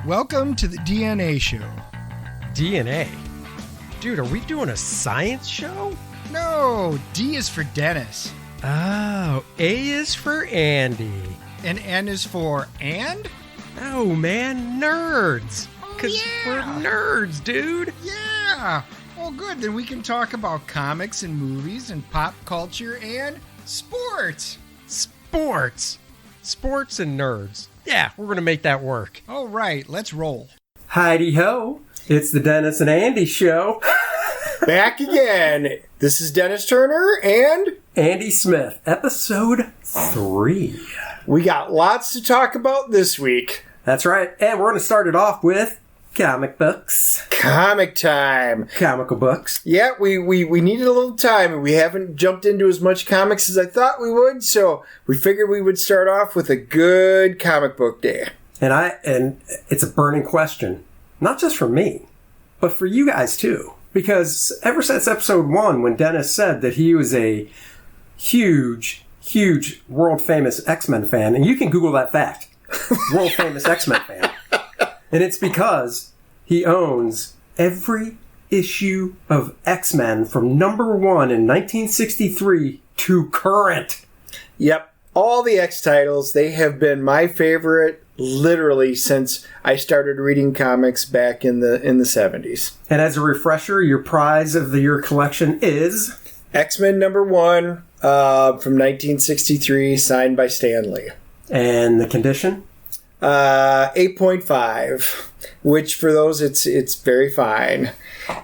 Welcome to the DNA Show. DNA? Dude, are we doing a science show? No, D is for Dennis. Oh, A is for Andy. And N is for and? Oh, man, nerds. Because we're nerds, dude. Yeah. Well, good. Then we can talk about comics and movies and pop culture and sports. Sports and nerds. Yeah, we're going to make that work. All right, let's roll. Heidi ho, it's the Dennis and Andy show. Back again. This is Dennis Turner and Andy Smith, episode 3. We got lots to talk about this week. That's right, and we're going to start it off with comic books. Comic time. Comical books. Yeah, we needed a little time, and we haven't jumped into as much comics as I thought we would, so we figured we would start off with a good comic book day. And it's a burning question, not just for me, but for you guys too. Because ever since episode 1, when Dennis said that he was a huge world-famous X-Men fan, and you can Google that fact, world-famous X-Men fan, and it's because he owns every issue of X-Men from number 1 in 1963 to current. Yep, all the X titles, they have been my favorite literally since I started reading comics back in the 70s. And as a refresher, your prize of the year collection is X-Men number 1 from 1963, signed by Stan Lee. And the condition? 8.5, which for those it's very fine.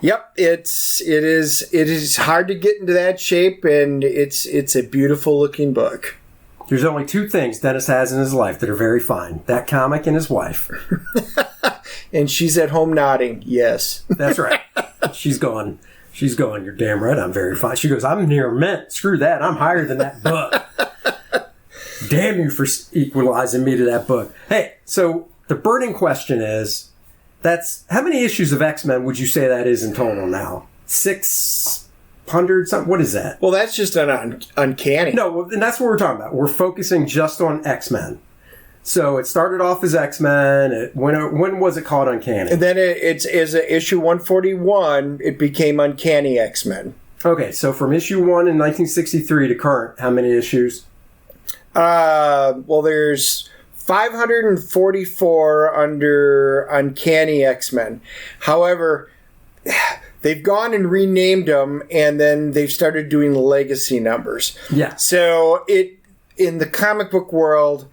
Yep, it is hard to get into that shape, and it's a beautiful looking book. There's only 2 things Dennis has in his life that are very fine. That comic and his wife. And she's at home nodding, yes. That's right. She's going, you're damn right, I'm very fine. She goes, I'm near mint. Screw that. I'm higher than that book. Damn you for equalizing me to that book. Hey, so the burning question is, how many issues of X-Men would you say that is in total now? 600 something? What is that? Well, that's just an uncanny. No, and that's what we're talking about. We're focusing just on X-Men. So it started off as X-Men. When was it called Uncanny? And then it's as issue 141, it became Uncanny X-Men. Okay, so from issue 1 in 1963 to current, how many issues? Well, there's 544 under Uncanny X-Men. However, they've gone and renamed them, and then they've started doing legacy numbers. Yeah. So in the comic book world,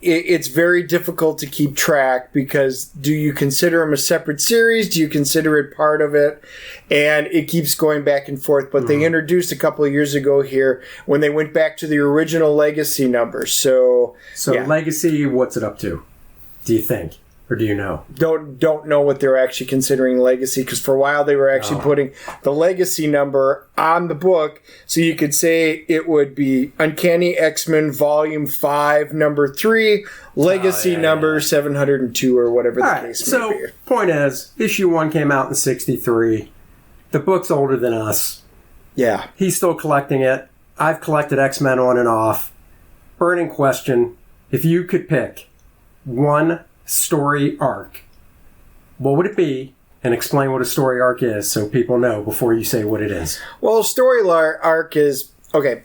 it's very difficult to keep track, because do you consider them a separate series? Do you consider it part of it? And it keeps going back and forth. But they introduced a couple of years ago here when they went back to the original legacy numbers. So yeah. Legacy, what's it up to? Do you think? Or do you know? Don't know what they're actually considering legacy, because for a while they were actually putting the legacy number on the book, so you could say it would be Uncanny X-Men Volume 5, Number 3, Legacy number 702, or whatever the case may be. So, point is, issue 1 came out in 63. The book's older than us. Yeah. He's still collecting it. I've collected X-Men on and off. Burning question, if you could pick one story arc, what would it be? And explain what a story arc is so people know before you say what it is. Well, a story arc is, okay,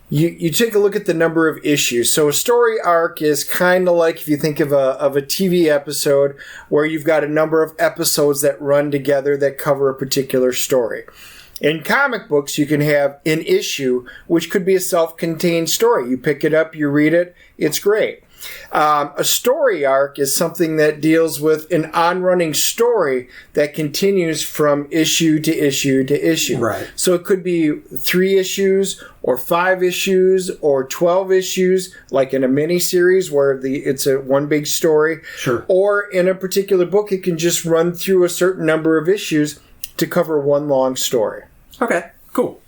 you take a look at the number of issues. So a story arc is kind of like, if you think of a TV episode where you've got a number of episodes that run together that cover a particular story. In comic books, you can have an issue, which could be a self-contained story. You pick it up, you read it, it's great. A story arc is something that deals with an on-running story that continues from issue to issue to issue. Right. So it could be 3 issues or 5 issues or 12 issues, like in a miniseries where it's a one big story. Sure. Or in a particular book, it can just run through a certain number of issues to cover one long story. Okay, cool.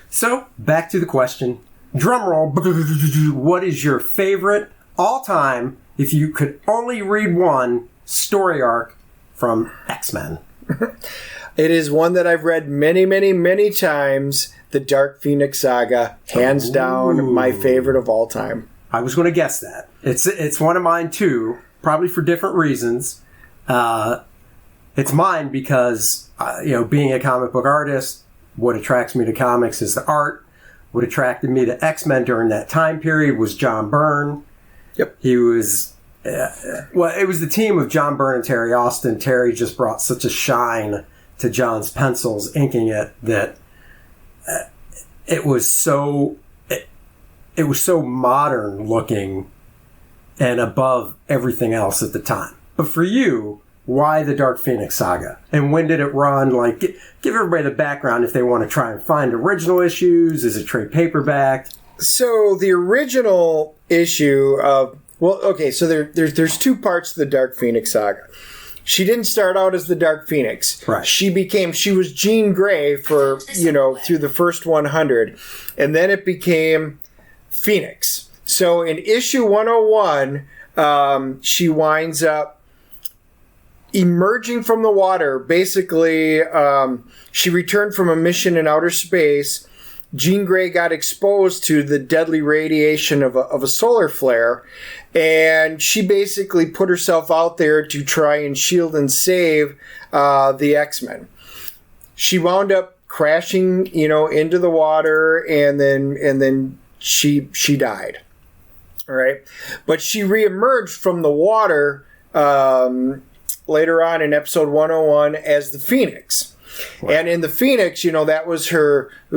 So, back to the question. Drum roll. What is your favorite all-time, if you could only read one, story arc from X-Men? It is one that I've read many, many, many times. The Dark Phoenix Saga, hands down, my favorite of all time. I was going to guess that. It's one of mine too, probably for different reasons. It's mine because, being a comic book artist, what attracts me to comics is the art. What attracted me to X-Men during that time period was John Byrne. Yep. He was, it was the team of John Byrne and Terry Austin. Terry just brought such a shine to John's pencils, inking it, that it was so modern looking and above everything else at the time. But for you, why the Dark Phoenix saga? And when did it run? Like, give everybody the background if they want to try and find original issues. Is it trade paperback? So the original issue of, so there's two parts to the Dark Phoenix saga. She didn't start out as the Dark Phoenix. Right. She was Jean Grey for, through the first 100. And then it became Phoenix. So in issue 101, she winds up emerging from the water. Basically, she returned from a mission in outer space. Jean Grey got exposed to the deadly radiation of a solar flare, and she basically put herself out there to try and shield and save the X-Men. She wound up crashing, into the water, and then she died. All right, but she reemerged from the water later on in episode 101 as the Phoenix. Wow. And in the Phoenix, that was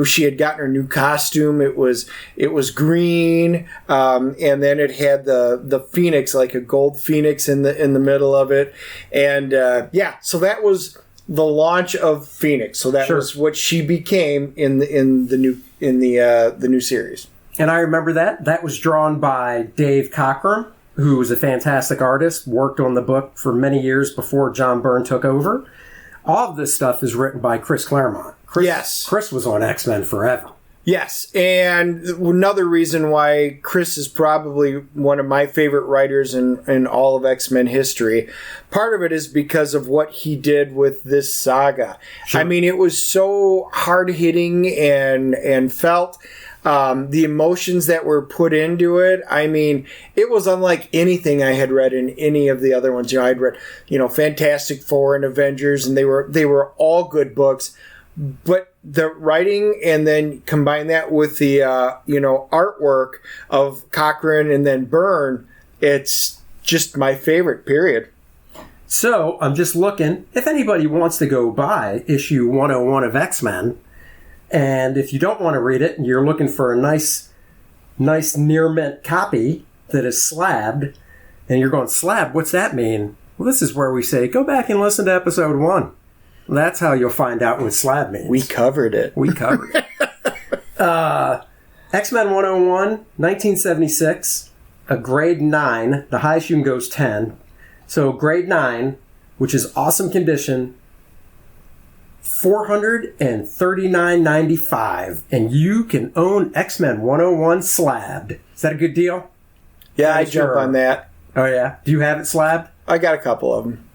she had gotten her new costume. It was green, and then it had the Phoenix, like a gold Phoenix in the middle of it. And so that was the launch of Phoenix. So that was what she became in the new series. And I remember that was drawn by Dave Cockrum, who was a fantastic artist, worked on the book for many years before John Byrne took over. All of this stuff is written by Chris Claremont. Chris was on X-Men forever. Yes, and another reason why Chris is probably one of my favorite writers in all of X-Men history, part of it is because of what he did with this saga. Sure. I mean, it was so hard-hitting and felt... the emotions that were put into it, I mean, it was unlike anything I had read in any of the other ones. I'd read, Fantastic Four and Avengers, and they were all good books. But the writing, and then combine that with the, artwork of Cochran and then Byrne, it's just my favorite, period. So, I'm just looking, if anybody wants to go buy issue 101 of X-Men, and if you don't want to read it and you're looking for a nice near mint copy that is slabbed, and you're going, slab, what's that mean? Well, this is where we say, go back and listen to episode 1. That's how you'll find out what slab means. We covered it. X-Men 101, 1976, a grade 9. The highest you can go is 10. So grade 9, which is awesome condition, $439.95, and you can own X-Men 101 slabbed. Is that a good deal? Yeah, I jump on that. Oh, yeah? Do you have it slabbed? I got a couple of them.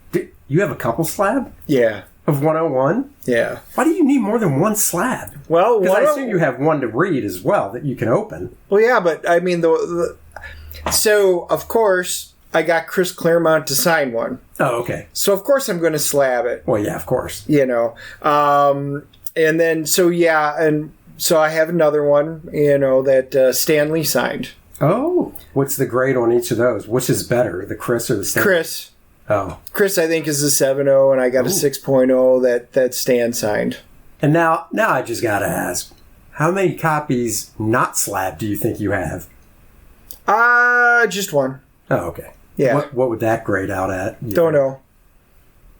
You have a couple slab? Yeah. Of 101? Yeah. Why do you need more than one slab? Well, because I assume you have one to read as well that you can open. Well, yeah, but I mean, so, of course... I got Chris Claremont to sign one. Oh, okay. So, of course, I'm going to slab it. Well, yeah, of course. And then, so I have another one, that Stan Lee signed. Oh. What's the grade on each of those? Which is better, the Chris or the Stan? Chris. Oh. Chris, I think, is a 7.0, and I got a 6.0 that Stan signed. And now I just got to ask, how many copies not slabbed do you think you have? Just one. Oh, okay. Yeah. What would that grade out at? Don't know.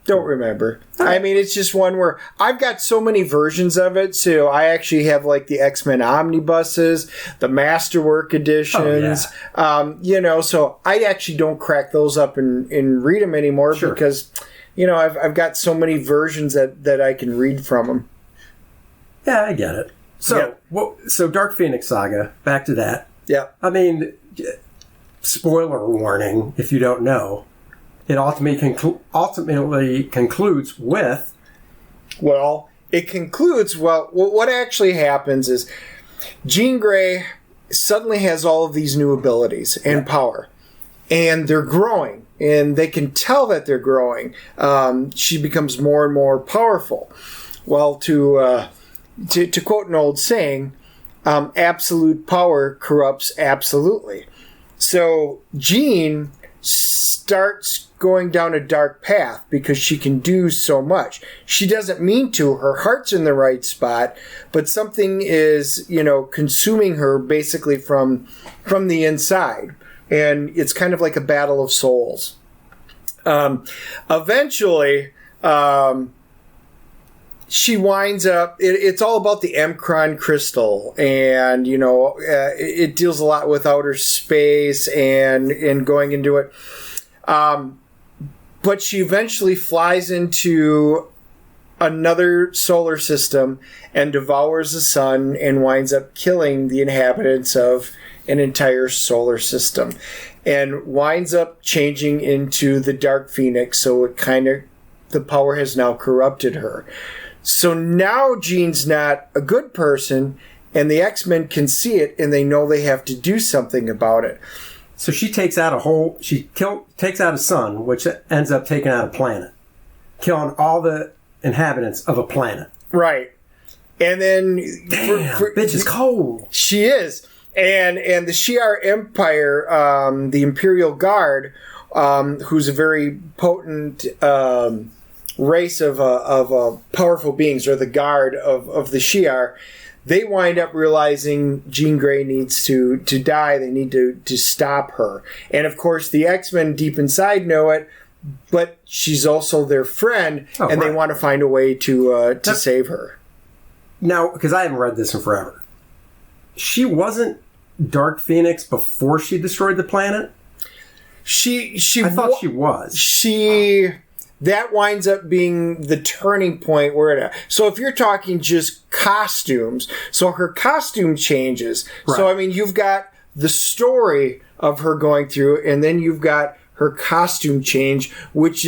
Don't remember. I mean, it's just one where I've got so many versions of it. So I actually have like the X-Men omnibuses, the Masterwork editions. Oh, yeah. So I actually don't crack those up and read them anymore because, I've got so many versions that I can read from them. Yeah, I get it. So, so Dark Phoenix Saga, back to that. Yeah. I mean... Spoiler warning, if you don't know, it ultimately concludes with... Well, it concludes... Well, what actually happens is Jean Grey suddenly has all of these new abilities and power. and they're growing, and they can tell that they're growing. She becomes more and more powerful. Well, to quote an old saying, absolute power corrupts absolutely. So Jean starts going down a dark path because she can do so much. She doesn't mean to. Her heart's in the right spot, but something is, consuming her basically from the inside. And it's kind of like a battle of souls. Eventually, she winds up, it's all about the M'Kraan crystal, and, it deals a lot with outer space and going into it. But she eventually flies into another solar system and devours the sun and winds up killing the inhabitants of an entire solar system, and winds up changing into the Dark Phoenix. So the power has now corrupted her. So now Jean's not a good person, and the X-Men can see it, and they know they have to do something about it. So she takes out takes out a sun, which ends up taking out a planet, killing all the inhabitants of a planet. Right. And then... Damn, bitch is cold. She is. And the Shi'ar Empire, the Imperial Guard, who's a very potent race of powerful beings, or the Guard of the Shi'ar, they wind up realizing Jean Grey needs to die. They need to stop her. And of course, the X-Men deep inside know it, but she's also their friend, and they want to find a way to save her. Now, because I haven't read this in forever, she wasn't Dark Phoenix before she destroyed the planet? I thought she was. That winds up being the turning point so if you're talking just costumes, so her costume changes. Right. So, you've got the story of her going through, and then you've got her costume change, which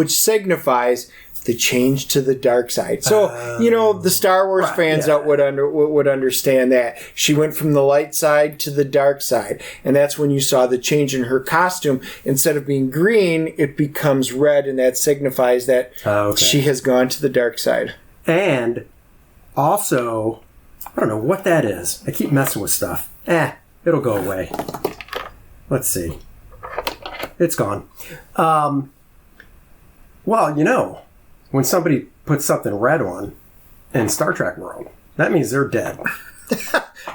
signifies the change to the dark side. So, the Star Wars fans out would understand that. She went from the light side to the dark side. And that's when you saw the change in her costume. Instead of being green, it becomes red, and that signifies that she has gone to the dark side. And also, I don't know what that is. I keep messing with stuff. It'll go away. Let's see. It's gone. When somebody puts something red on in Star Trek world, that means they're dead.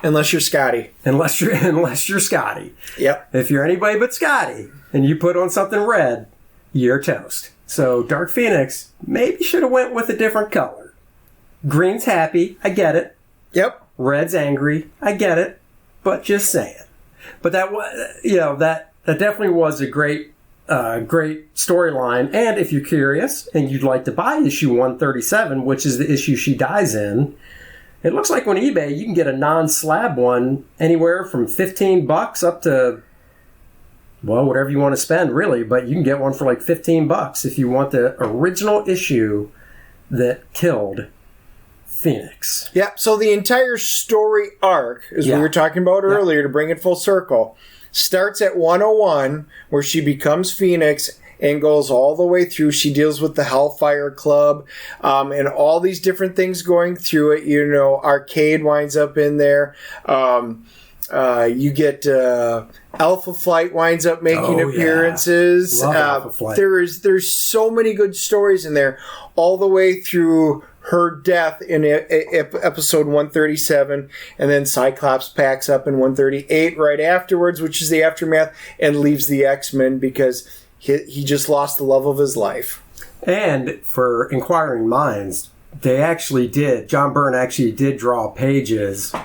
Unless you're Scotty. Unless you're Scotty. Yep. If you're anybody but Scotty and you put on something red, you're toast. So Dark Phoenix maybe should have went with a different color. Green's happy. I get it. Yep. Red's angry. I get it. But just saying. But that definitely was a great storyline. And if you're curious and you'd like to buy issue 137, which is the issue she dies in, it looks like on eBay you can get a non-slab one anywhere from $15 up to, whatever you want to spend, really. But you can get one for like $15 if you want the original issue that killed Phoenix. Yeah, so the entire story arc, as we were talking about earlier, to bring it full circle, starts at 101, where she becomes Phoenix and goes all the way through. She deals with the Hellfire Club and all these different things going through it. Arcade winds up in there. You get Alpha Flight winds up making appearances. Love Alpha Flight. There's so many good stories in there, all the way through her death in episode 137, and then Cyclops packs up in 138 right afterwards, which is the aftermath, and leaves the X-Men because he just lost the love of his life. And for inquiring minds, John Byrne actually did draw pages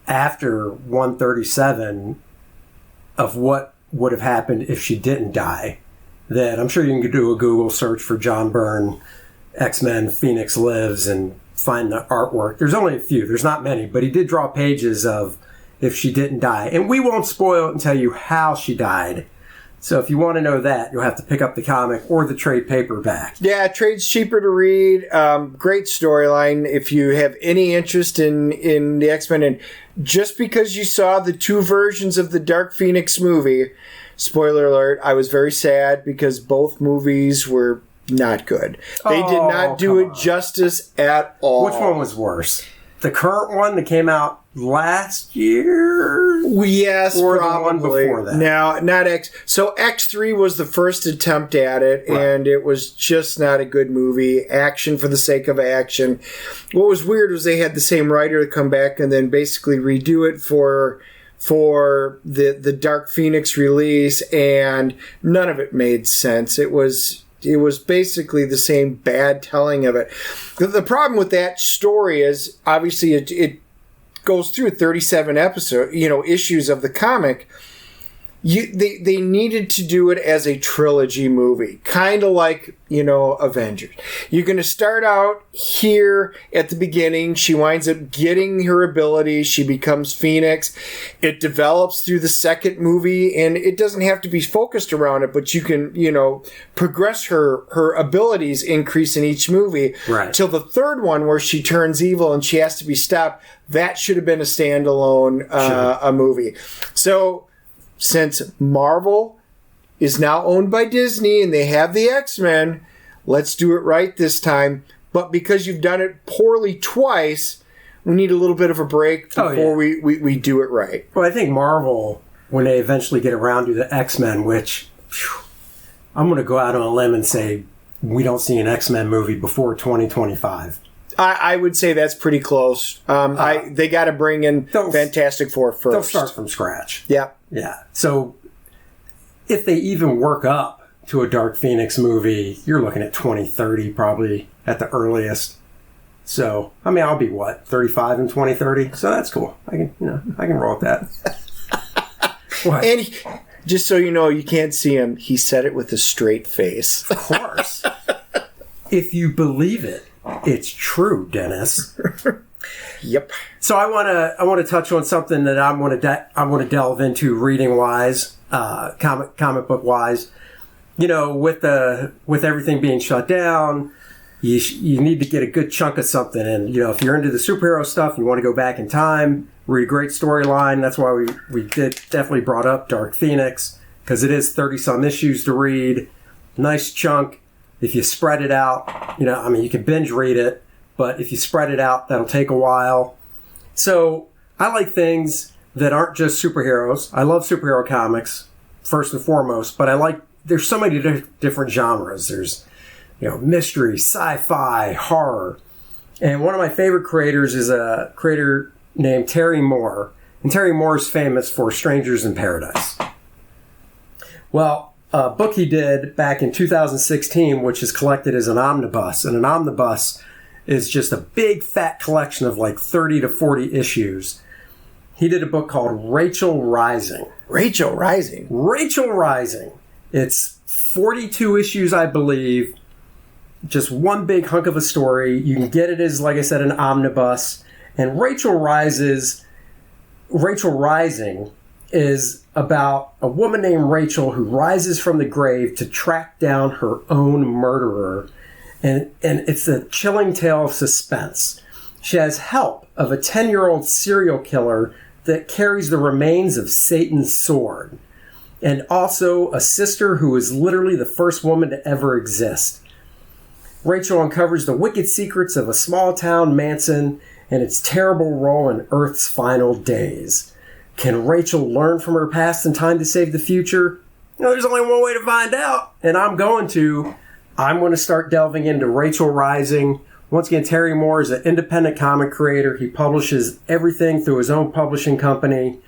after 137 of what would have happened if she didn't die. That I'm sure you can do a Google search for John Byrne X-Men Phoenix Lives and find the artwork. There's only a few. There's not many. But he did draw pages of if she didn't die. And we won't spoil it and tell you how she died. So if you want to know that, you'll have to pick up the comic or the trade paperback. Yeah, trade's cheaper to read. Great storyline. If you have any interest in the X-Men, and just because you saw the two versions of the Dark Phoenix movie, spoiler alert, I was very sad because both movies were not good. They did not do it justice at all. Which one was worse? The current one that came out last year? Yes, or probably. The one before that? No, not X. So X3 was the first attempt at it, and it was just not a good movie. Action for the sake of action. What was weird was they had the same writer come back and then basically redo it for the Dark Phoenix release, and none of it made sense. It was basically the same bad telling of it. The problem with that story is obviously it goes through 37 issues of the comic. They needed to do it as a trilogy movie, kind of like, Avengers. You're going to start out here at the beginning. She winds up getting her ability. She becomes Phoenix. It develops through the second movie, and it doesn't have to be focused around it, but you can, progress her abilities increase in each movie. Right. Till the third one where she turns evil and she has to be stopped. That should have been a standalone a movie. So, since Marvel is now owned by Disney and they have the X-Men, let's do it right this time. But because you've done it poorly twice, we need a little bit of a break before we do it right. Well, I think Marvel, when they eventually get around to the X-Men, which I'm going to go out on a limb and say we don't see an X-Men movie before 2025. I would say that's pretty close. They got to bring in Fantastic Four first. They'll start from scratch. Yeah. Yeah. So if they even work up to a Dark Phoenix movie, you're looking at 2030 probably at the earliest. So, I'll be 35 in 2030. So that's cool. I can roll with that. What? And just so you know, you can't see him. He said it with a straight face. Of course. If you believe it, it's true, Dennis. Yep. So I want to touch on something that I want to delve into reading wise, comic book wise. With everything being shut down, you need to get a good chunk of something. And if you're into the superhero stuff, you want to go back in time, read a great storyline. That's why we definitely brought up Dark Phoenix, because it is 30 some issues to read, nice chunk. If you spread it out, you can binge read it. But if you spread it out, that'll take a while. So I like things that aren't just superheroes. I love superhero comics, first and foremost. But there's so many different genres. There's, mystery, sci-fi, horror. And one of my favorite creators is a creator named Terry Moore. And Terry Moore is famous for Strangers in Paradise. Well, a book he did back in 2016, which is collected as an omnibus. And an omnibus is just a big fat collection of like 30 to 40 issues. He did a book called Rachel Rising. Rachel Rising? Rachel Rising. It's 42 issues, I believe. Just one big hunk of a story. You can get it as, like I said, an omnibus. And Rachel Rising is about a woman named Rachel who rises from the grave to track down her own murderer. And it's a chilling tale of suspense. She has help of a 10-year-old serial killer that carries the remains of Satan's sword. And also a sister who is literally the first woman to ever exist. Rachel uncovers the wicked secrets of a small-town Manson and its terrible role in Earth's final days. Can Rachel learn from her past in time to save the future? There's only one way to find out, and I'm going to start delving into Rachel Rising. Once again, Terry Moore is an independent comic creator. He publishes everything through his own publishing company.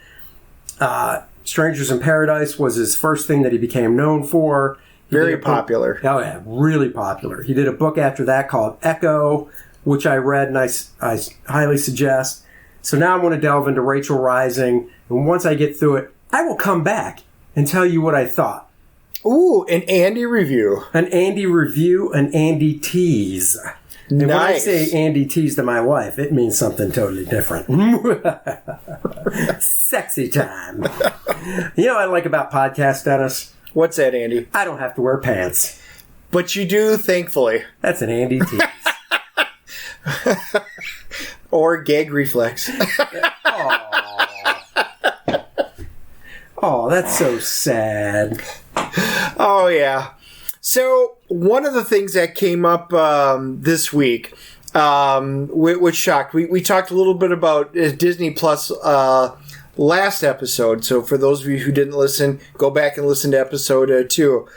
Strangers in Paradise was his first thing that he became known for. Very popular. Oh, yeah, really popular. He did a book after that called Echo, which I read and I highly suggest. So now I want to delve into Rachel Rising, and once I get through it, I will come back and tell you what I thought. Ooh, an Andy review. An Andy review, an Andy tease. And when I say Andy tease to my wife, it means something totally different. Sexy time. You know what I like about podcasts, Dennis? What's that, Andy? I don't have to wear pants. But you do, thankfully. That's an Andy tease. Or gag reflex. Oh, that's so sad. Oh, yeah. So, one of the things that came up this week, which shocked, we talked a little bit about Disney Plus last episode. So, for those of you who didn't listen, go back and listen to episode 2.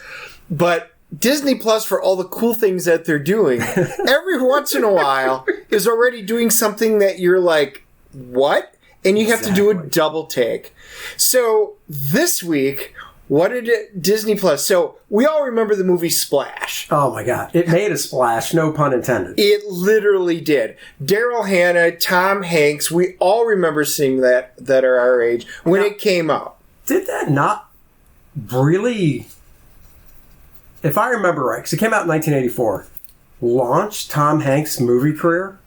But Disney Plus, for all the cool things that they're doing, every once in a while is already doing something that you're like, what? And you have to do a double take. So this week, what did Disney Plus? So we all remember the movie Splash. Oh my God. It made a splash, no pun intended. It literally did. Daryl Hannah, Tom Hanks, we all remember seeing that are our age when it came out. Did that not really, if I remember right, because it came out in 1984, launch Tom Hanks' movie career?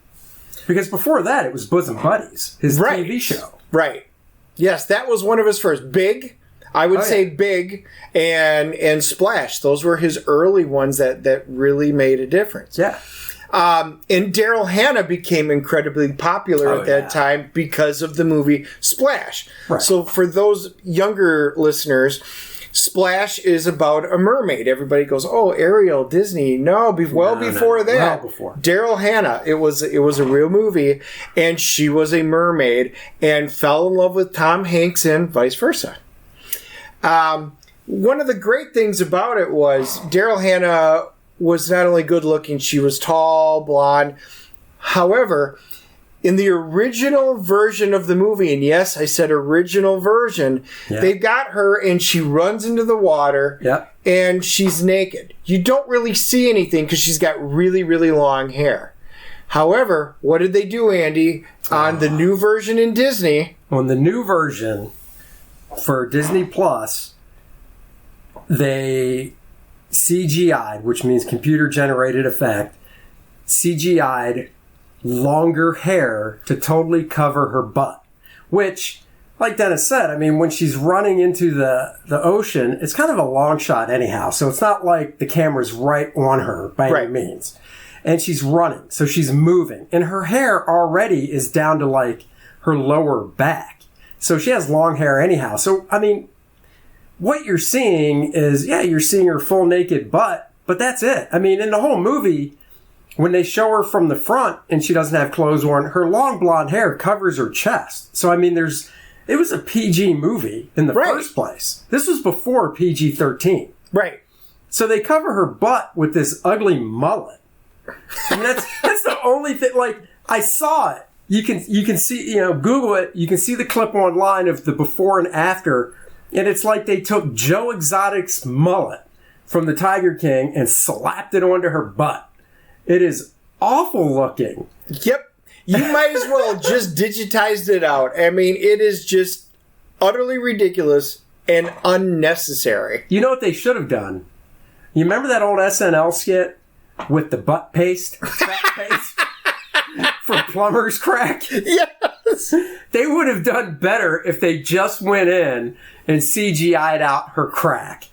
Because before that, it was Bosom Buddies, his TV show. Right. Yes, that was one of his first. Big, I would say Big, and Splash. Those were his early ones that really made a difference. Yeah. And Daryl Hannah became incredibly popular at that time because of the movie Splash. Right. So for those younger listeners, Splash is about a mermaid. Everybody goes, "Oh, Ariel, Disney." No, before that, well before. Daryl Hannah. It was a real movie, and she was a mermaid and fell in love with Tom Hanks and vice versa. One of the great things about it was Daryl Hannah was not only good looking; she was tall, blonde. However, in the original version of the movie, and yes, I said original version, they've got her and she runs into the water and she's naked. You don't really see anything because she's got really, really long hair. However, what did they do, Andy, on the new version in Disney? On the new version for Disney Plus, they CGI'd, which means computer generated effect, CGI'd longer hair to totally cover her butt, which, like Dennis said, I mean, when she's running into the ocean, it's kind of a long shot anyhow, so it's not like the camera's right on her by any means. And she's running, so she's moving, and her hair already is down to like her lower back, so she has long hair anyhow. So I mean, what you're seeing is, you're seeing her full naked butt, but that's it. I mean, in the whole movie, when they show her from the front and she doesn't have clothes on, her long blonde hair covers her chest. So, I mean, it was a PG movie in the first place. This was before PG-13. Right. So they cover her butt with this ugly mullet. And that's the only thing, like, I saw it. You can see, Google it. You can see the clip online of the before and after. And it's like they took Joe Exotic's mullet from the Tiger King and slapped it onto her butt. It is awful looking. Yep. You might as well just digitized it out. I mean, it is just utterly ridiculous and unnecessary. You know what they should have done? You remember that old SNL skit with the butt paste? Fat paste? For plumber's crack? Yes. They would have done better if they just went in and CGI'd out her crack.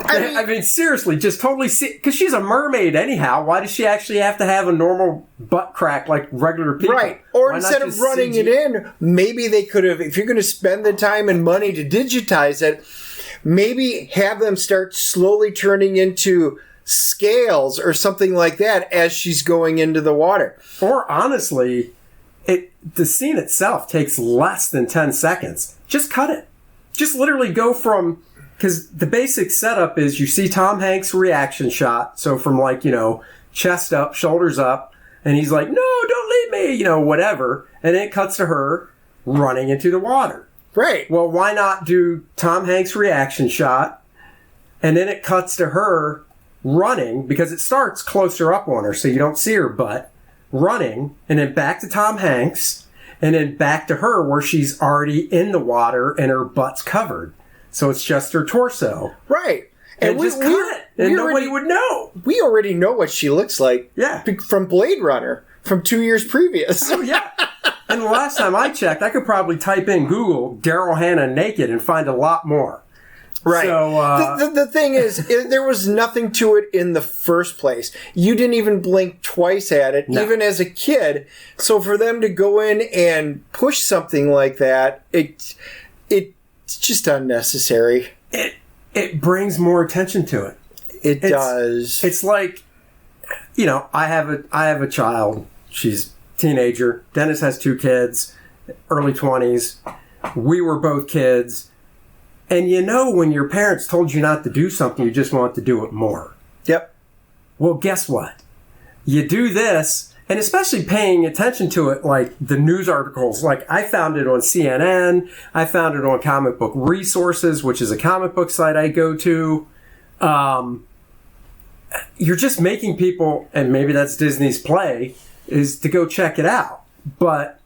I mean, seriously, just totally see, because she's a mermaid anyhow. Why does she actually have to have a normal butt crack like regular people? Right. Or instead of running it in, maybe they could have, if you're going to spend the time and money to digitize it, maybe have them start slowly turning into scales or something like that as she's going into the water. Or honestly, the scene itself takes less than 10 seconds. Just cut it. Just literally go from... Because the basic setup is you see Tom Hanks' reaction shot. So from chest up, shoulders up. And he's like, no, don't leave me, whatever. And then it cuts to her running into the water. Right. Well, why not do Tom Hanks' reaction shot? And then it cuts to her running, because it starts closer up on her. So you don't see her butt. Running. And then back to Tom Hanks. And then back to her where she's already in the water and her butt's covered. So it's just her torso. Right. And just cut it. And nobody would know. We already know what she looks like. Yeah. From Blade Runner from 2 years previous. Oh, yeah. And the last time I checked, I could probably type in Google Daryl Hannah naked and find a lot more. Right. So, the thing is, there was nothing to it in the first place. You didn't even blink twice at it, even as a kid. So for them to go in and push something like that, it It's just unnecessary. It brings more attention to it. It does. It's like, you know, I have a child. She's a teenager. Dennis has 2 kids, early 20s. We were both kids. And you know, when your parents told you not to do something, you just want to do it more. Yep. Well, guess what? You do this, and especially paying attention to it, like the news articles. Like, I found it on CNN. I found it on Comic Book Resources, which is a comic book site I go to. You're just making people, and maybe that's Disney's play, is to go check it out. But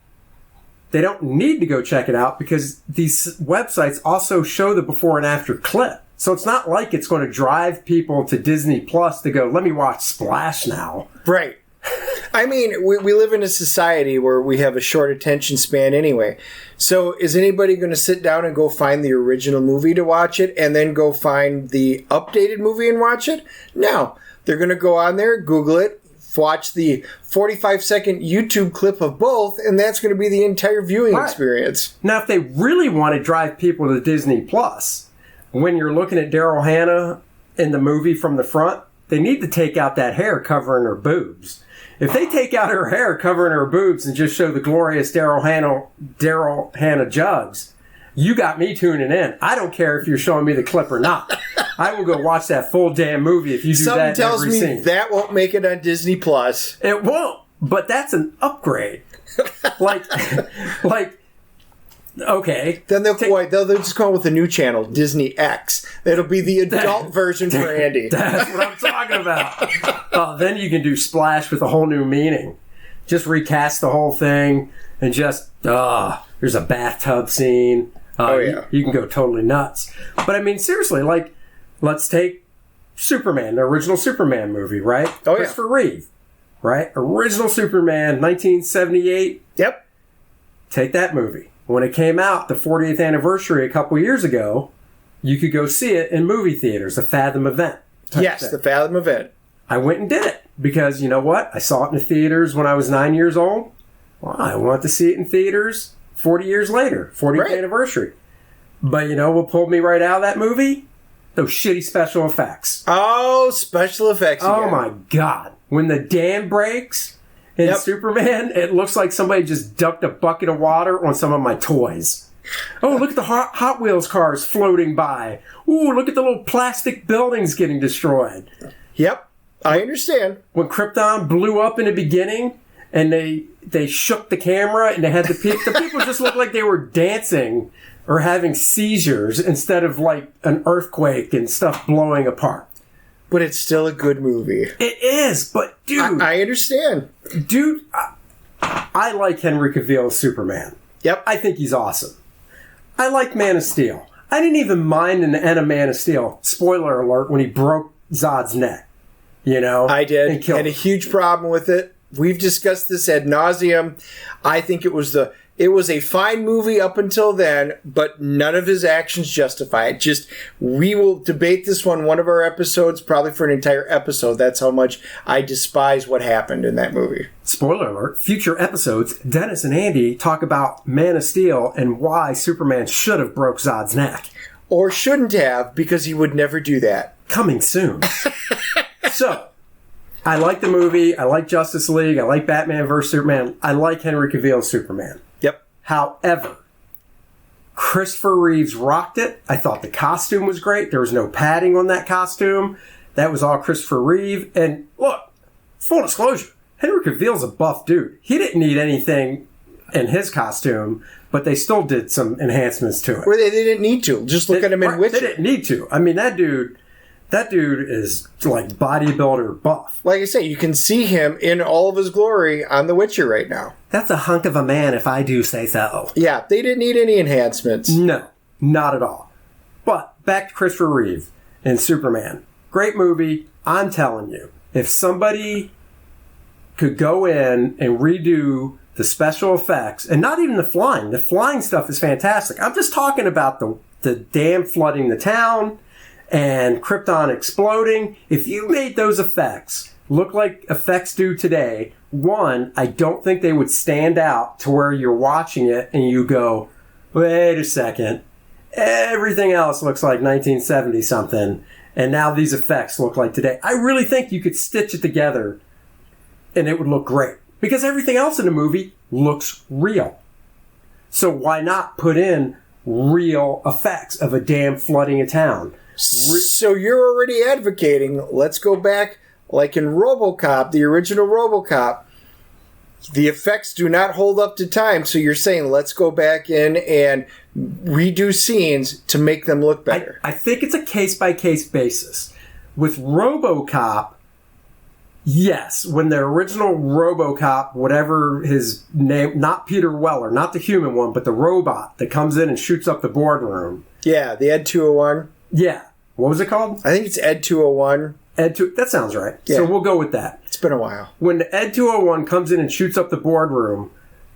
they don't need to go check it out because these websites also show the before and after clip. So it's not like it's going to drive people to Disney Plus to go, let me watch Splash now. Right. I mean, we live in a society where we have a short attention span anyway. So is anybody going to sit down and go find the original movie to watch it and then go find the updated movie and watch it? No. They're going to go on there, Google it, watch the 45-second YouTube clip of both, and that's going to be the entire viewing experience. Now, if they really want to drive people to Disney Plus, when you're looking at Daryl Hannah in the movie from the front, they need to take out that hair covering her boobs. If they take out her hair covering her boobs and just show the glorious Daryl Hannah jugs, you got me tuning in. I don't care if you're showing me the clip or not. I will go watch that full damn movie if you do Something that in every tells me scene. that won't make it on Disney Plus. It won't, but that's an upgrade. like, okay. Then they'll just come up with a new channel, Disney X. That'll be the adult version for Andy. That's what I'm talking about. Then you can do Splash with a whole new meaning. Just recast the whole thing and just, there's a bathtub scene. You can go totally nuts. But I mean, seriously, like, let's take Superman, the original Superman movie, right? Christopher Reeve, right? Original Superman, 1978. Yep. Take that movie. When it came out, the 40th anniversary a couple years ago, you could go see it in movie theaters, a Fathom event. Yes, the Fathom event. I went and did it because, you know what? I saw it in the theaters when I was 9 years old. Well, I want to see it in theaters 40 years later, 40th anniversary. But you know what pulled me right out of that movie? Those shitty special effects. Oh, special effects again. Oh my God. When the dam breaks in Superman, it looks like somebody just dumped a bucket of water on some of my toys. Oh, look at the Hot Wheels cars floating by. Ooh, look at the little plastic buildings getting destroyed. Yep, I understand. When Krypton blew up in the beginning and they shook the camera and they had the people just looked like they were dancing or having seizures instead of like an earthquake and stuff blowing apart. But it's still a good movie. It is, but dude. I understand. Dude, I like Henry Cavill as Superman. Yep. I think he's awesome. I like Man of Steel. I didn't even mind in the end of Man of Steel, spoiler alert, when he broke Zod's neck. You know? I did. And killed Had a him. huge problem with it. We've discussed this ad nauseum. I think it was a fine movie up until then, but none of his actions justify it. We will debate this one of our episodes, probably for an entire episode. That's how much I despise what happened in that movie. Spoiler alert, future episodes, Dennis and Andy talk about Man of Steel and why Superman should have broke Zod's neck. Or shouldn't have, because he would never do that. Coming soon. So, I like the movie. I like Justice League. I like Batman vs. Superman. I like Henry Cavill as Superman. Yep. However, Christopher Reeves rocked it. I thought the costume was great. There was no padding on that costume. That was all Christopher Reeve. And look, full disclosure, Henry Cavill's a buff dude. He didn't need anything in his costume, but they still did some enhancements to it. Where they didn't need to. Just look at him in Witcher. They didn't need to. I mean, that dude is like bodybuilder buff. Like I say, you can see him in all of his glory on The Witcher right now. That's a hunk of a man if I do say so. Yeah, they didn't need any enhancements. No, not at all. But back to Christopher Reeve and Superman. Great movie. I'm telling you, if somebody could go in and redo the special effects, and not even the flying stuff is fantastic. I'm just talking about the dam flooding the town and Krypton exploding. If you made those effects look like effects do today, one, I don't think they would stand out to where you're watching it and you go, wait a second. everything else looks like 1970 something, and now these effects look like today. I really think you could stitch it together and it would look great. Because everything else in the movie looks real. So why not put in real effects of a dam flooding a town? So you're already advocating, let's go back, like in RoboCop, the original RoboCop, the effects do not hold up to time, so you're saying let's go back in and redo scenes to make them look better. I think it's a case-by-case basis. With RoboCop, yes, when the original RoboCop, whatever his name, not Peter Weller, not the human one, but the robot that comes in and shoots up the boardroom. Yeah, the Ed 201. Yeah. What was it called? I think it's Ed 201. That sounds right. Yeah. So we'll go with that. It's been a while. When the Ed 201 comes in and shoots up the boardroom,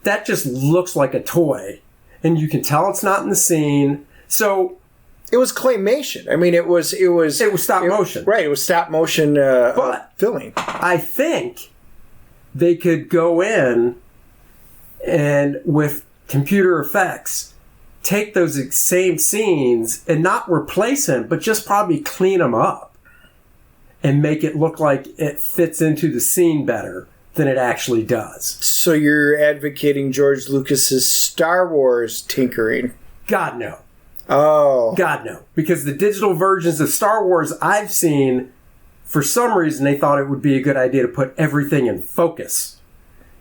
that just looks like a toy. And you can tell it's not in the scene. So it was claymation. I mean, it was stop motion. Right, it was stop motion filming. I think they could go in and with computer effects take those same scenes and not replace them, but just probably clean them up and make it look like it fits into the scene better than it actually does. So you're advocating George Lucas's Star Wars tinkering? God, no. Oh. God, no. Because the digital versions of Star Wars I've seen, for some reason, they thought it would be a good idea to put everything in focus.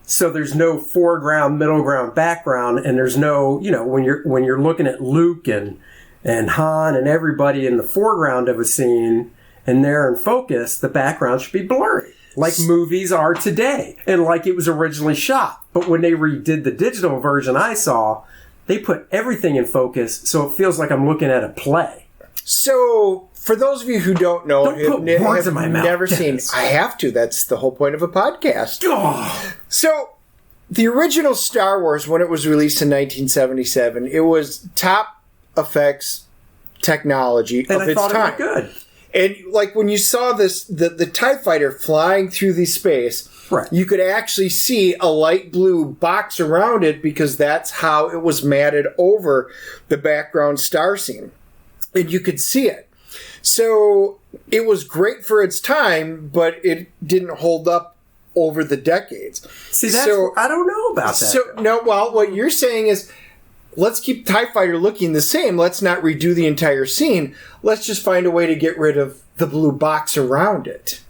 So there's no foreground, middle ground, background, and there's no, when you're looking at Luke and Han and everybody in the foreground of a scene and they're in focus, the background should be blurry, like movies are today and like it was originally shot. But when they redid the digital version I saw, they put everything in focus, so it feels like I'm looking at a play. So, for those of you who don't know, don't put words in my mouth, never seen, Dennis. I have to. That's the whole point of a podcast. Oh. So, the original Star Wars, when it was released in 1977, it was top effects technology And of I its thought time. it looked good. And like when you saw this, the TIE fighter flying through the space, Right. you could actually see a light blue box around it because that's how it was matted over the background star scene. And you could see it. So it was great for its time, but it didn't hold up over the decades. See, that's So- I don't know about that. So, no, well, what you're saying is, let's keep TIE Fighter looking the same. Let's not redo the entire scene. Let's just find a way to get rid of the blue box around it.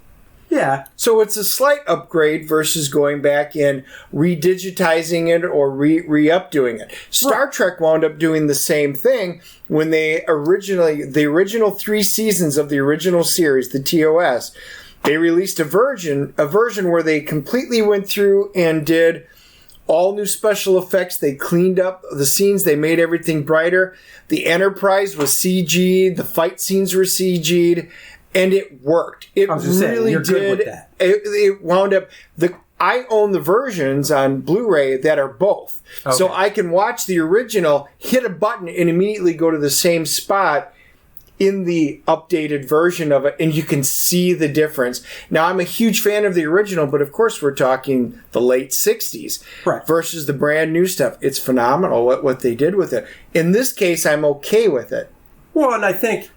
Yeah. So it's a slight upgrade versus going back and redigitizing it or re-updoing it. Star Trek wound up doing the same thing when the original 3 seasons of the original series, the TOS, they released a version where they completely went through and did all new special effects. They cleaned up the scenes. They made everything brighter. The Enterprise was CG'd. The fight scenes were CG'd. And it worked. It I was just saying, really you're did. good with that. It wound up. I own the versions on Blu-ray that are both. Okay. So I can watch the original, hit a button, and immediately go to the same spot in the updated version of it, and you can see the difference. Now, I'm a huge fan of the original, but of course we're talking the late 60s Right. versus the brand new stuff. It's phenomenal what they did with it. In this case, I'm okay with it. Well, and I think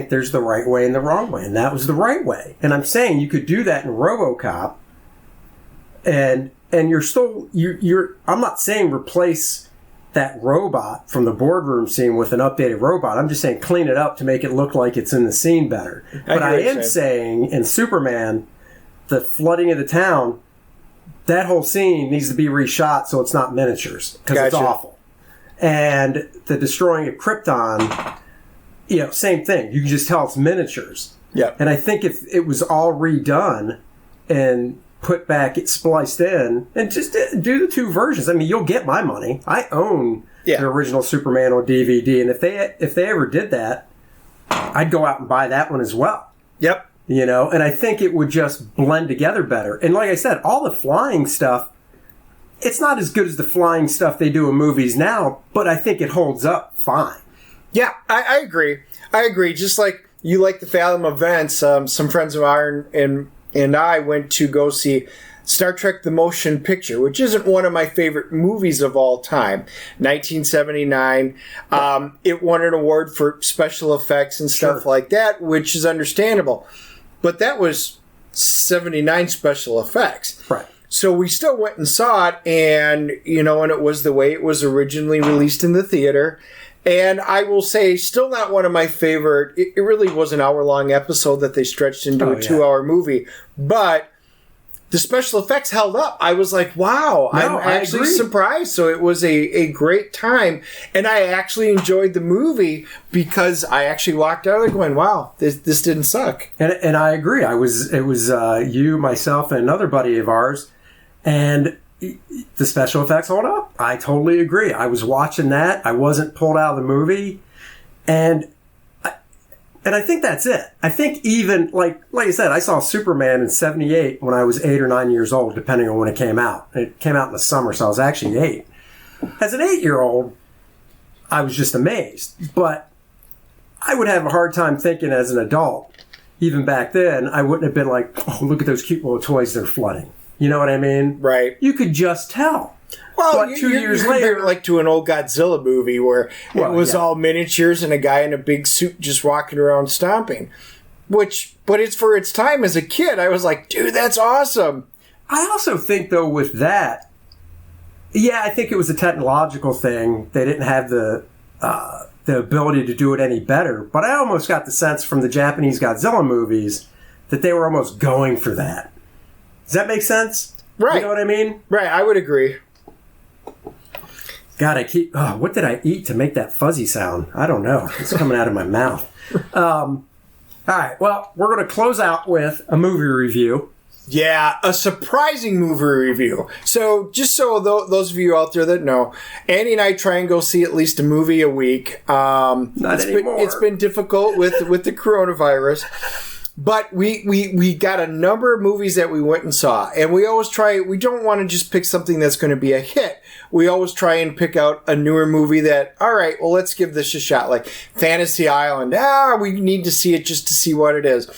there's the right way and the wrong way, and that was the right way. And I'm saying you could do that in RoboCop, and you're still I'm not saying replace that robot from the boardroom scene with an updated robot. I'm just saying clean it up to make it look like it's in the scene better. But I am saying in Superman, the flooding of the town, that whole scene needs to be reshot so it's not miniatures because it's Gotcha. awful. And the destroying of Krypton, same thing. You can just tell it's miniatures. Yeah. And I think if it was all redone and put back, it's spliced in, and just do the 2 versions. I mean, you'll get my money. I own the original Superman on DVD, and if they ever did that, I'd go out and buy that one as well. Yep. And I think it would just blend together better. And like I said, all the flying stuff, it's not as good as the flying stuff they do in movies now, but I think it holds up fine. Yeah, I agree. I agree. Just like you like the Fathom events, some friends of ours and I went to go see Star Trek The Motion Picture, which isn't one of my favorite movies of all time. 1979. It won an award for special effects and stuff like that, which is understandable. But that was 79 special effects. Right. So we still went and saw it, and, and it was the way it was originally released in the theater. And I will say, still not one of my favorite. It really was an hour-long episode that they stretched into a 2-hour movie. But the special effects held up. I was like, wow, I'm actually surprised. So it was a great time. And I actually enjoyed the movie because I actually walked out of there going, wow, this didn't suck. And I agree. It was you, myself, and another buddy of ours. And the special effects hold up. I totally agree. I was watching that. I wasn't pulled out of the movie. And I think that's it. I think even, like I said, I saw Superman in 78 when I was 8 or 9 years old, depending on when it came out. It came out in the summer, so I was actually 8. As an 8-year-old, I was just amazed. But I would have a hard time thinking as an adult, even back then, I wouldn't have been like, oh, look at those cute little toys they're flooding. You know what I mean? Right. You could just tell. Well, but 2 years later, like to an old Godzilla movie where it was all miniatures and a guy in a big suit just walking around stomping. But it's for its time as a kid. I was like, dude, that's awesome. I also think, though, with that, I think it was a technological thing. They didn't have the ability to do it any better. But I almost got the sense from the Japanese Godzilla movies that they were almost going for that. Does that make sense? Right. You know what I mean? Right, I would agree. God, what did I eat to make that fuzzy sound? I don't know. It's coming out of my mouth. All right, well, we're going to close out with a movie review. Yeah, a surprising movie review. So, just so those of you out there that know, Andy and I try and go see at least a movie a week. Not anymore. It's been difficult with the coronavirus. But we got a number of movies that we went and saw. And we always we don't want to just pick something that's going to be a hit. We always try and pick out a newer movie that, all right, well, let's give this a shot. Like Fantasy Island. We need to see it just to see what it is.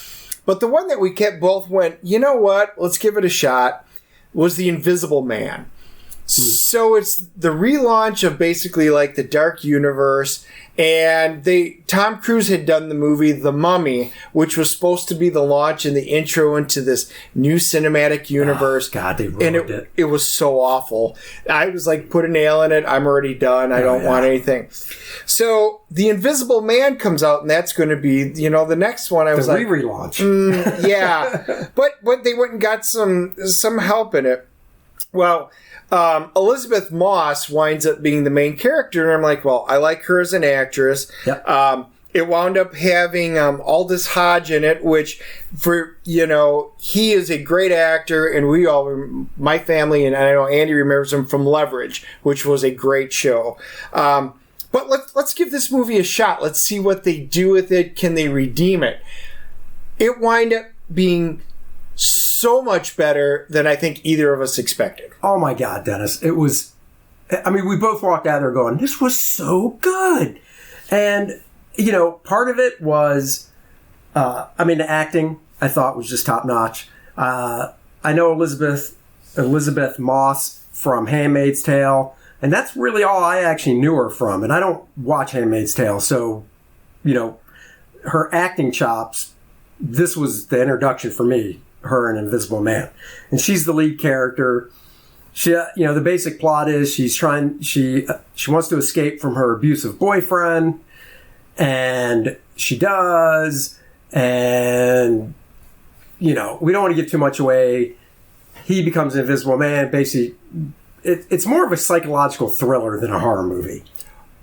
But the one that we both went, you know what, let's give it a shot, was The Invisible Man. So it's the relaunch of basically like the Dark Universe, and Tom Cruise had done the movie The Mummy, which was supposed to be the launch and the intro into this new cinematic universe. Oh, God, they ruined it. It was so awful. I was like, put a nail in it. I'm already done. I don't want anything. So The Invisible Man comes out, and that's going to be, the next one. I was like, relaunch. Yeah, but they went and got some help in it. Well, Elizabeth Moss winds up being the main character, and I'm like, well, I like her as an actress. Yep. It wound up having Aldous Hodge in it, which, he is a great actor, and my family, and I know Andy remembers him from Leverage, which was a great show. But let's give this movie a shot. Let's see what they do with it. Can they redeem it? It wound up being so much better than I think either of us expected. Oh my God, Dennis. It was, we both walked out there going, this was so good. And, part of it was, the acting I thought was just top notch. I know Elizabeth Moss from Handmaid's Tale, and that's really all I actually knew her from. And I don't watch Handmaid's Tale, so, her acting chops, this was the introduction for me. Her and Invisible Man, and she's the lead character. She, the basic plot is she wants to escape from her abusive boyfriend, and she does. And we don't want to give too much away. He becomes an Invisible Man. Basically, it's more of a psychological thriller than a horror movie.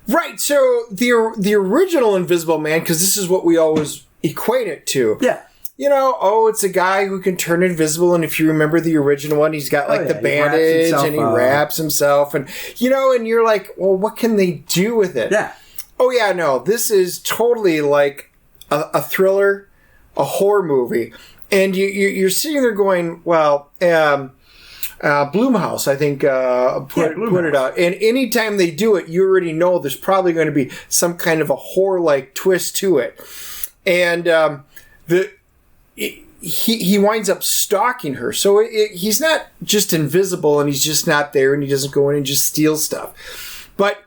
Right. So the original Invisible Man, because this is what we always equate it to. Yeah. It's a guy who can turn invisible, and if you remember the original one, he's got the bandage, and he wraps himself, and and you're like, well, what can they do with it? Yeah. Oh yeah, no, this is totally like a thriller, a horror movie, and you're sitting there going, well, Blumhouse, I think, put it out, and anytime they do it, you already know there's probably going to be some kind of a horror-like twist to it, and he winds up stalking her. So he's not just invisible and he's just not there and he doesn't go in and just steal stuff. But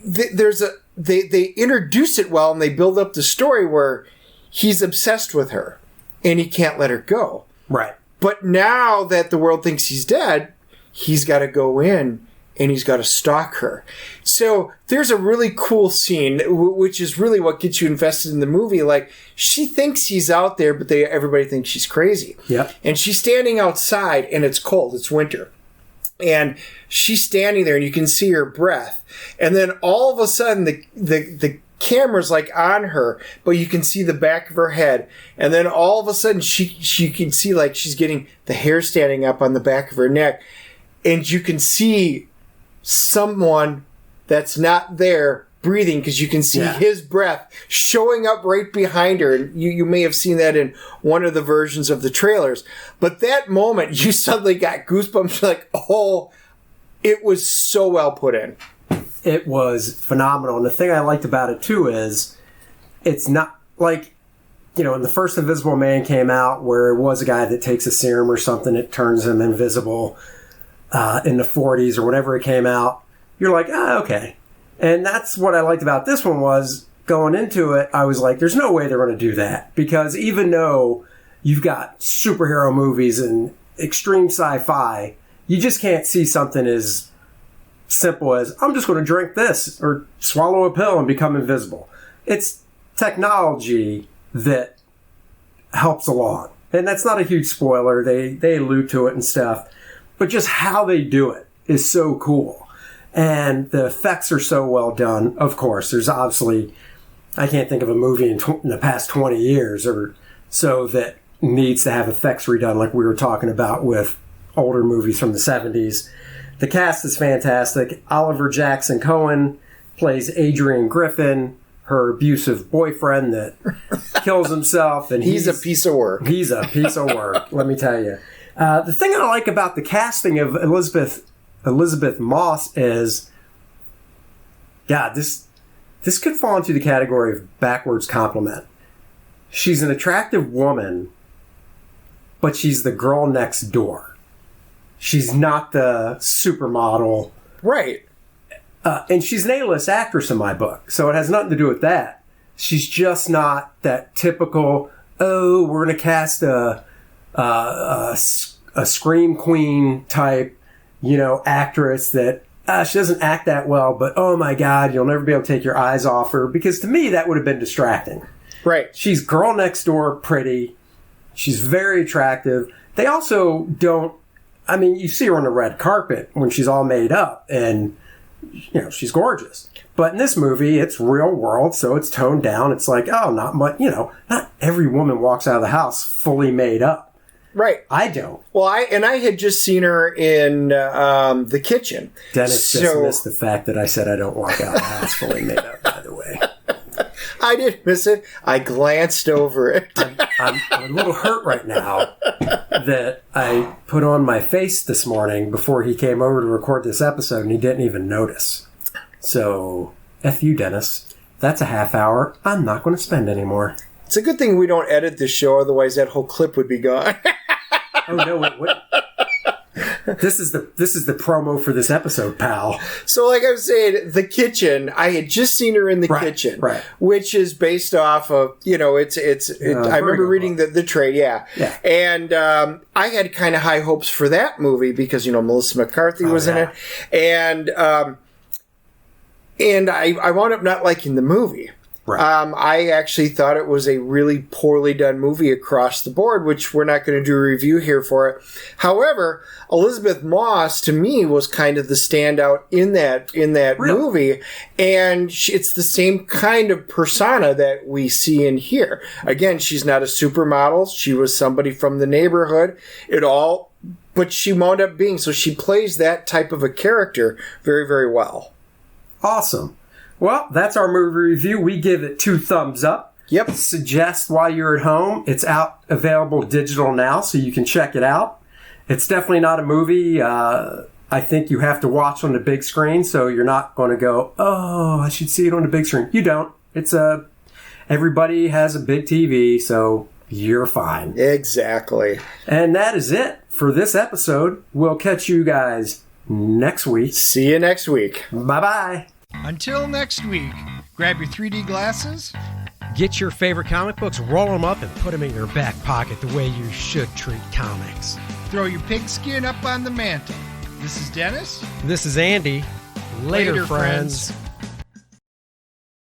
they introduce it well and they build up the story where he's obsessed with her and he can't let her go. Right. But now that the world thinks he's dead, he's got to go in and he's got to stalk her. So there's a really cool scene, which is really what gets you invested in the movie. Like, she thinks he's out there, but everybody thinks she's crazy. Yep. And she's standing outside, and it's cold. It's winter. And she's standing there, and you can see her breath. And then all of a sudden, the camera's like on her, but you can see the back of her head. And then all of a sudden, she can see like she's getting the hair standing up on the back of her neck. And you can see someone that's not there breathing because you can see his breath showing up right behind her. And you may have seen that in one of the versions of the trailers. But that moment, you suddenly got goosebumps. You're like, oh, it was so well put in. It was phenomenal. And the thing I liked about it, too, is it's not like, you know, when the first Invisible Man came out, where it was a guy that takes a serum or something that turns him invisible in the 40s or whenever it came out, you're like, okay. And that's what I liked about this one was going into it, I was like, there's no way they're going to do that. Because even though you've got superhero movies and extreme sci-fi, you just can't see something as simple as, I'm just going to drink this or swallow a pill and become invisible. It's technology that helps along. And that's not a huge spoiler. They allude to it and stuff. But just how they do it is so cool. And the effects are so well done. Of course, there's obviously, I can't think of a movie in the past 20 years or so that needs to have effects redone like we were talking about with older movies from the 70s. The cast is fantastic. Oliver Jackson Cohen plays Adrian Griffin, her abusive boyfriend that kills himself. And he's a piece of work. He's a piece of work, let me tell you. The thing I like about the casting of Elizabeth Moss is, God, this could fall into the category of backwards compliment. She's an attractive woman, but she's the girl next door. She's not the supermodel. Right. And she's an A-list actress in my book, so it has nothing to do with that. She's just not that typical, oh, we're going to cast a scream queen type, you know, actress that she doesn't act that well, but oh my God, you'll never be able to take your eyes off her. Because to me, that would have been distracting. Right. She's girl next door, pretty. She's very attractive. They also don't, I mean, you see her on the red carpet when she's all made up and, you know, she's gorgeous. But in this movie, it's real world, so it's toned down. It's like, oh, not much, you know, not every woman walks out of the house fully made up. Right. I don't. Well, I had just seen her in The Kitchen. Dennis just missed the fact that I said I don't walk out of the house fully made up, by the way. I didn't miss it. I glanced over it. I'm a little hurt right now that I put on my face this morning before he came over to record this episode and he didn't even notice. So, F you, Dennis. That's a half hour I'm not going to spend anymore. It's a good thing we don't edit this show, otherwise that whole clip would be gone. Oh no! What? This is the promo for this episode, pal. So, like I was saying, The Kitchen. I had just seen her in The Kitchen, right? Which is based off of, you know, it's. I remember reading the trade, yeah. And I had kind of high hopes for that movie because, you know, Melissa McCarthy was in it, and I wound up not liking the movie. Right. I actually thought it was a really poorly done movie across the board, which we're not going to do a review here for it. However, Elizabeth Moss, to me, was kind of the standout in that movie, and it's the same kind of persona that we see in here. Again, she's not a supermodel; she was somebody from the neighborhood. But she wound up being, so she plays that type of a character very, very well. Awesome. Well, that's our movie review. We give it 2 thumbs up. Yep. Suggest while you're at home. It's available digital now, so you can check it out. It's definitely not a movie I think you have to watch on the big screen, so you're not going to go, oh, I should see it on the big screen. You don't. It's everybody has a big TV, so you're fine. Exactly. And that is it for this episode. We'll catch you guys next week. See you next week. Bye-bye. Until next week, grab your 3D glasses. Get your favorite comic books, roll them up, and put them in your back pocket the way you should treat comics. Throw your pigskin up on the mantle. This is Dennis. This is Andy. Later, friends.